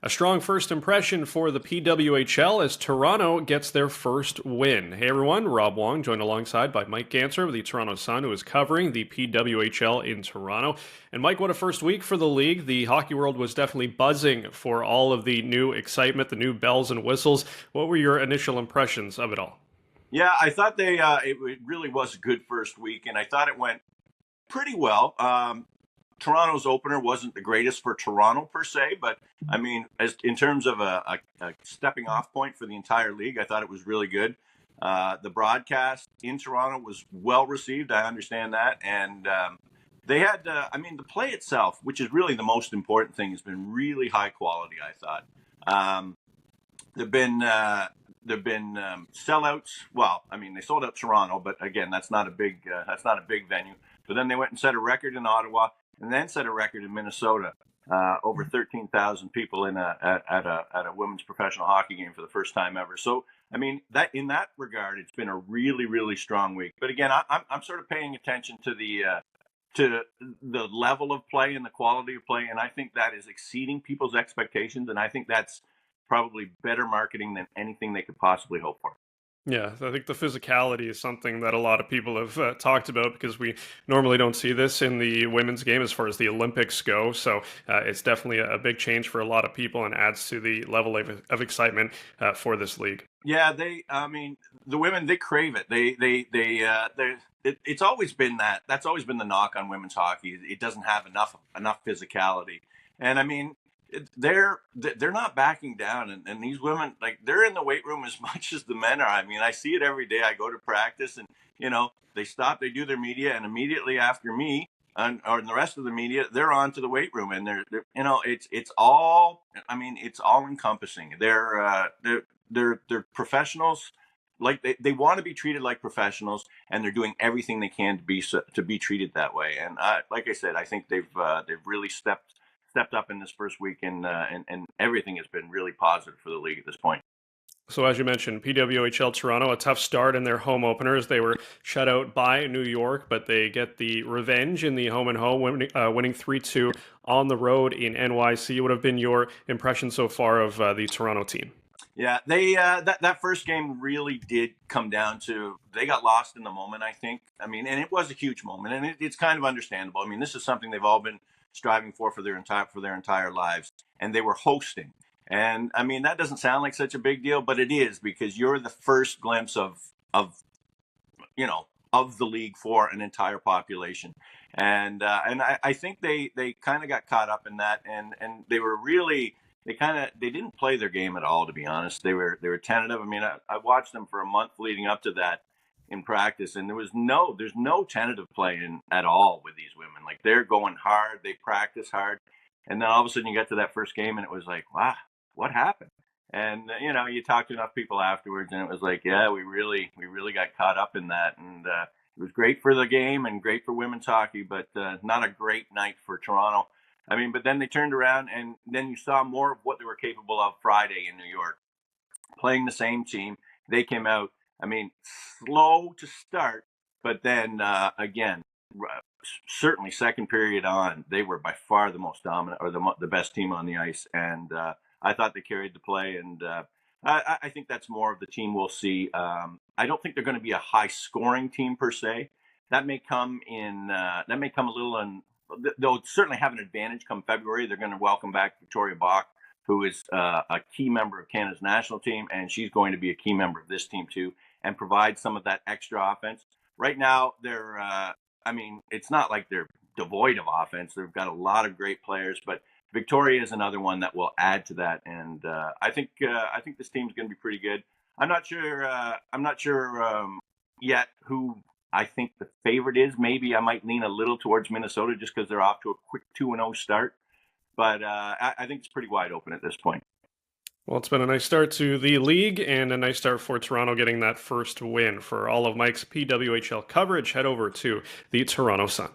A strong first impression for the PWHL as Toronto gets their first win. Hey everyone, Rob Wong, joined alongside by Mike Ganter of the Toronto Sun, who is covering the PWHL in Toronto. And Mike, what a first week for the league. The hockey world was definitely buzzing for all of the new excitement, the new bells and whistles. What were your initial impressions of it all? Yeah, I thought it really was a good first week, and I thought it went pretty well. Toronto's opener wasn't the greatest for Toronto per se, but I mean, as in terms of a stepping off point for the entire league, I thought it was really good. The broadcast in Toronto was well received. I understand that, and they had. I mean, the play itself, which is really the most important thing, has been really high quality. I thought. There've been sellouts. Well, I mean, they sold out Toronto, but again, that's not a big venue. But then they went and set a record in Ottawa, and then set a record in Minnesota. Over 13,000 people at a women's professional hockey game for the first time ever. So, I mean, that in that regard, it's been a really, really strong week. But again, I'm sort of paying attention to the level of play and the quality of play, and I think that is exceeding people's expectations, and I think that's probably better marketing than anything they could possibly hope for. Yeah, I think the physicality is something that a lot of people have talked about because we normally don't see this in the women's game as far as the Olympics go. So it's definitely a big change for a lot of people and adds to the level of excitement for this league. Yeah, I mean, the women, they crave it. It's always been that. That's always been the knock on women's hockey. It doesn't have enough physicality. And I mean, they're not backing down, and these women, like, they're in the weight room as much as the men are. I mean, I see it every day. I go to practice, and they stop, they do their media, and immediately after me or the rest of the media, they're on to the weight room, and they're it's all, I mean, it's all encompassing. They're professionals. Like, they want to be treated like professionals, and they're doing everything they can to be treated that way. And like I said, I think they've really stepped up in this first week, and everything has been really positive for the league at this point. So as you mentioned, PWHL Toronto, a tough start in their home openers. They were shut out by New York, but they get the revenge in the home and home, winning 3-2 on the road in NYC. What have been your impressions so far of the Toronto team? Yeah, they that first game really did come down to, they got lost in the moment, I think. I mean, and it was a huge moment, and it's kind of understandable. I mean, this is something they've all been striving for their entire lives, and they were hosting. And I mean, that doesn't sound like such a big deal, but it is, because you're the first glimpse of the league for an entire population. And I think they kind of got caught up in that, and they were really, they didn't play their game at all, to be honest. They were tentative. I mean, I watched them for a month leading up to that in practice, and there's no tentative play in at all with these women. Like, they're going hard, they practice hard, and then all of a sudden you get to that first game, and it was like, wow, what happened? And you talk to enough people afterwards, and it was like, yeah, we really got caught up in that, and it was great for the game and great for women's hockey, but not a great night for Toronto. I mean, but then they turned around, and then you saw more of what they were capable of Friday in New York, playing the same team. They came out, I mean, slow to start, but then again, certainly second period on, they were by far the most dominant, or the best team on the ice, and I thought they carried the play, and I think that's more of the team we'll see. I don't think they're going to be a high scoring team per se. That may come a little in. They'll certainly have an advantage come February. They're going to welcome back Victoria Bach, who is a key member of Canada's national team, and she's going to be a key member of this team too, and provide some of that extra offense. Right now, I mean, it's not like they're devoid of offense. They've got a lot of great players, but Victoria is another one that will add to that, and I think this team's going to be pretty good. I'm not sure. Yet who I think the favorite is. Maybe I might lean a little towards Minnesota just because they're off to a quick 2-0 start. But I think it's pretty wide open at this point. Well, it's been a nice start to the league and a nice start for Toronto getting that first win. For all of Mike's PWHL coverage, head over to the Toronto Sun.